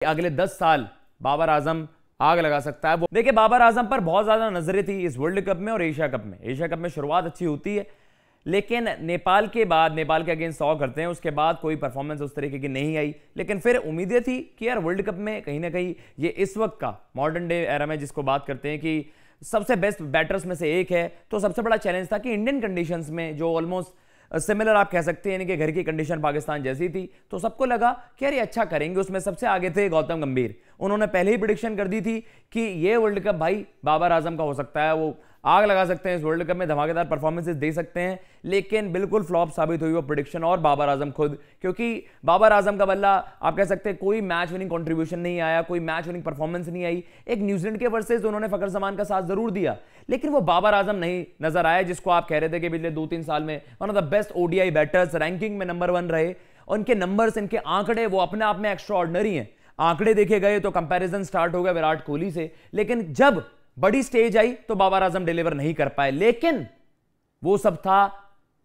अगले 10 साल बाबर आजम आग लगा सकता है। वो देखिए, बाबर आजम पर बहुत ज्यादा नजरें थी इस वर्ल्ड कप में और एशिया कप में। एशिया कप में शुरुआत अच्छी होती है, लेकिन नेपाल के बाद, नेपाल के अगेंस्ट 100 करते हैं, उसके बाद कोई परफॉर्मेंस उस तरीके की नहीं आई। लेकिन फिर उम्मीदें थी कि यार वर्ल्ड कप में कहीं ना कहीं ये इस वक्त का मॉडर्न डे एरा में जिसको बात करते हैं कि सबसे बेस्ट बैटर्स में से एक है, तो सबसे बड़ा चैलेंज था कि इंडियन कंडीशंस में जो ऑलमोस्ट सिमिलर आप कह सकते हैं, यानी कि घर की कंडीशन पाकिस्तान जैसी थी, तो सबको लगा कि यार ये अच्छा करेंगे। उसमें सबसे आगे थे गौतम गंभीर। उन्होंने पहले ही प्रेडिक्शन कर दी थी कि ये वर्ल्ड कप भाई बाबर आजम का हो सकता है, वो आग लगा सकते हैं इस वर्ल्ड कप में, धमाकेदार परफॉर्मेंसेस दे सकते हैं। लेकिन बिल्कुल फ्लॉप साबित हुई वो प्रेडिक्शन और बाबर आजम खुद, क्योंकि बाबर आजम का बल्ला आप कह सकते हैं कोई मैच विनिंग कंट्रीब्यूशन नहीं आया, कोई मैच विनिंग परफॉर्मेंस नहीं आई। एक न्यूजीलैंड के वर्सेस उन्होंने फकर जमान का साथ जरूर दिया, लेकिन वो बाबर आजम नहीं नजर आया जिसको आप कह रहे थे कि पिछले 2-3 साल में one of the best ODI batters, ranking में नंबर 1 रहे। उनके नंबर्स, इनके आंकड़े वो अपने आप में एक्स्ट्रा ऑर्डिनरी हैं। आंकड़े देखे गए तो कंपैरिजन स्टार्ट हो गया विराट कोहली से, लेकिन जब बड़ी स्टेज आई तो बाबर आजम डिलीवर नहीं कर पाए। लेकिन वो सब था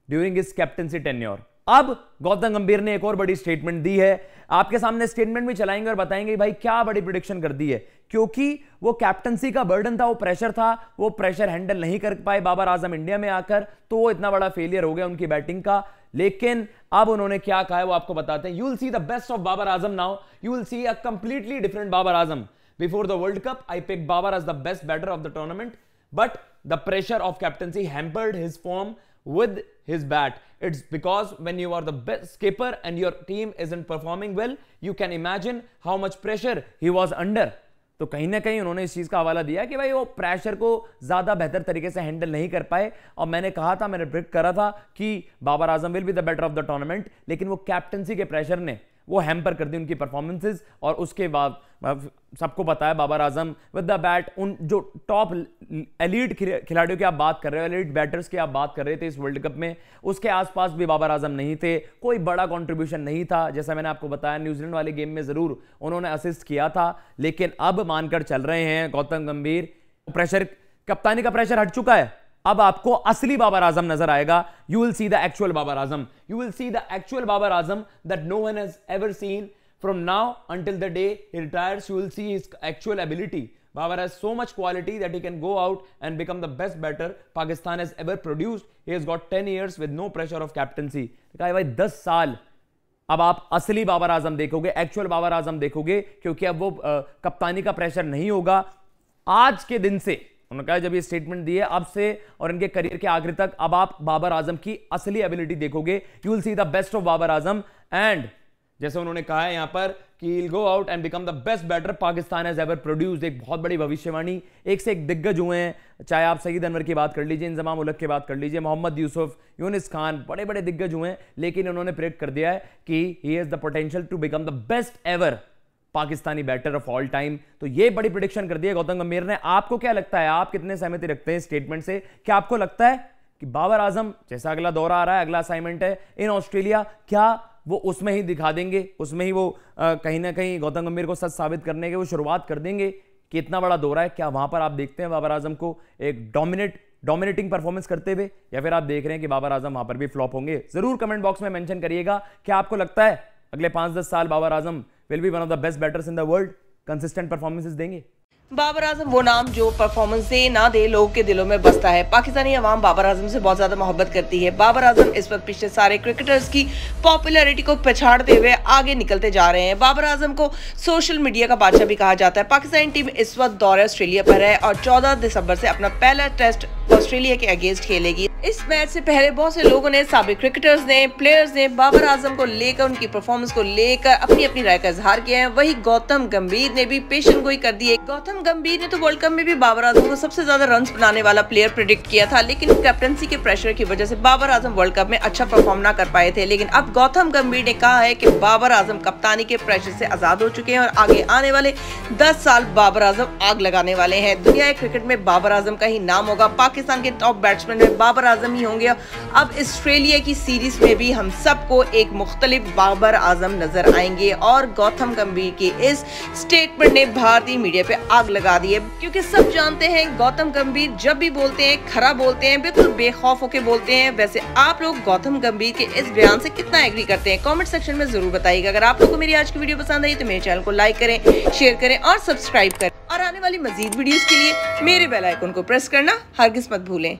ड्यूरिंग हिज कैप्टेंसी टेन्योर। अब गौतम गंभीर ने एक और बड़ी स्टेटमेंट दी है, आपके सामने स्टेटमेंट भी चलाएंगे और बताएंगे भाई क्या बड़ी प्रेडिक्शन कर दी है, क्योंकि वो कैप्टेंसी का बर्डन था, वो प्रेशर था, वो प्रेशर हैंडल नहीं कर पाए बाबर आजम इंडिया में आकर, तो वो इतना बड़ा फेलियर हो गया उनकी बैटिंग का। लेकिन अब उन्होंने क्या कहा है वो आपको बताते हैं। You will see the best of Babar Azam now, you will see a completely different Babar Azam. Before the World Cup, I picked Babar as the best batter of the tournament, but the pressure of captaincy hampered his form with his bat. It's because when you are the best skipper and your team isn't performing well, you can imagine how much pressure he was under. तो कहीं ना कहीं उन्होंने इस चीज का हवाला दिया कि भाई वो प्रेशर को ज्यादा बेहतर तरीके से हैंडल नहीं कर पाए। और मैंने कहा था, मैंने प्रेडिक्ट करा था कि Babar Azam will be the batter of the tournament, लेकिन वो कैप्टेंसी के प्रेशर ने वो हैम्पर कर दी उनकी परफॉर्मेंसेस। और उसके बाद सबको पता है Babar Azam with the bat, उन जो टॉप एलीट खिलाड़ियों की आप बात कर रहे हो, एलीट बैटर्स की आप बात कर रहे थे इस वर्ल्ड कप में, उसके आसपास भी बाबर आजम नहीं थे, कोई बड़ा कंट्रीब्यूशन नहीं था। जैसा मैंने आपको बताया, न्यूजीलैंड वाले गेम में जरूर उन्होंने असिस्ट किया था, लेकिन अब मानकर चल रहे हैं गौतम गंभीर, प्रेशर, कप्तानी का प्रेशर हट चुका है। अब आपको असली बाबर आजम नजर आएगा। You will see the actual Babar Azam, you will see the actual Babar Azam that no one has ever seen from now until the day he retires. You will see his actual ability. Babar has so much quality that he can go out and become the best batter Pakistan has ever produced. He has got 10 years with no pressure of captaincy. कहा भाई 10 साल अब आप असली बाबर आजम देखोगे, actual Babar आजम देखोगे, क्योंकि अब वो कप्तानी का प्रेशर नहीं होगा। आज के दिन से उन्होंने कहा, जब ये स्टेटमेंट दी है, अब से और इनके करियर के आखिर तक अब आप बाबर आजम की असली एबिलिटी देखोगे। You will see the best of Babar Azam and जैसे उन्होंने कहा है यहां पर कि he'll go out and become the best batter Pakistan has ever produced। एक बहुत बड़ी भविष्यवाणी, एक से एक दिग्गज हुए हैं, चाहे आप सईद अनवर की बात कर लीजिए, इंजमाम उलग की बात कर लीजिए, मोहम्मद यूसुफ, यूनिस खान, बड़े बड़े दिग्गज हुए हैं, लेकिन उन्होंने प्रेडिक्ट कर दिया है कि he has the potential to become the best ever Pakistani batter of all time. तो ये बड़ी प्रेडिक्शन कर दी है गौतम गंभीर ने। आपको क्या लगता है, आप कितने सहमति रखते हैं स्टेटमेंट से? क्या आपको लगता है कि बाबर आजम, जैसा अगला दौरा आ रहा है, अगला असाइनमेंट है इन ऑस्ट्रेलिया, क्या वो उसमें ही दिखा देंगे, उसमें ही वो कहीं ना कहीं गौतम गंभीर को सच साबित करने के वो शुरुआत कर देंगे कि इतना बड़ा दौरा है? क्या वहां पर आप देखते हैं बाबर आजम को एक डोमिनेटिंग परफॉर्मेंस करते हुए, या फिर आप देख रहे हैं कि बाबर आजम वहां पर भी फ्लॉप होंगे? जरूर कमेंट बॉक्स में मेंशन करिएगा। क्या आपको लगता है अगले 5-10 साल Babar Azam will be one of the best batters in the world, consistent performances देंगे? बाबर आजम वो नाम जो परफॉर्मेंस दे ना दे लोगों के दिलों में बसता है। पाकिस्तानी अवाम बाबर आजम से बहुत ज्यादा मोहब्बत करती है। बाबर आजम इस वक्त पिछले सारे क्रिकेटर्स की पॉपुलैरिटी को पछाड़ते हुए आगे निकलते जा रहे हैं। बाबर आजम को सोशल मीडिया का बादशाह भी कहा जाता है। पाकिस्तानी टीम इस वक्त दौरे ऑस्ट्रेलिया पर है और 14 दिसंबर से अपना पहला टेस्ट ऑस्ट्रेलिया के अगेंस्ट खेलेगी। इस मैच से पहले बहुत से लोगों ने, साबिक क्रिकेटर्स ने, प्लेयर्स ने बाबर आजम को लेकर, उनकी परफॉर्मेंस को लेकर अपनी अपनी राय का इजहार किया है। वही गौतम गंभीर ने भी पेशन गोई कर दी है। गौतम गंभीर ने तो वर्ल्ड कप में भी बाबर आजम को सबसे ज्यादा रन्स बनाने वाला प्लेयर प्रेडिक्ट किया था, लेकिन कैप्टनसी के प्रेशर की वजह से बाबर आजम वर्ल्ड कप में अच्छा परफॉर्म ना कर पाए थे। लेकिन अब गौतम गंभीर ने कहा है कि बाबर आजम कप्तानी के प्रेशर से आजाद हो चुके हैं और आगे आने वाले 10 साल बाबर आजम आग लगाने वाले हैं। दुनिया के क्रिकेट में बाबर आजम का ही नाम होगा। पाकिस्तान के टॉप बैट्समैन में बाबर आजम ही होंगे। अब ऑस्ट्रेलिया की सीरीज में भी हम सबको एक मुख्तलिफ बाबर आजम नजर आएंगे और गौतम गंभीर की इस स्टेटमेंट ने भारतीय मीडिया पे आग आग लगा दी है, क्योंकि सब जानते हैं गौतम गंभीर जब भी बोलते हैं खरा बोलते हैं, बिल्कुल बेखौफ होके बोलते हैं। वैसे आप लोग गौतम गंभीर के इस बयान से कितना एग्री करते हैं, कमेंट सेक्शन में जरूर बताइएगा। अगर आप लोगों को मेरी आज की वीडियो पसंद आई तो मेरे चैनल को लाइक करें, शेयर करें और सब्सक्राइब करें, और आने वाली मजीद वीडियोस के लिए मेरे बेल आइकन को प्रेस करना हरगिज मत भूलें।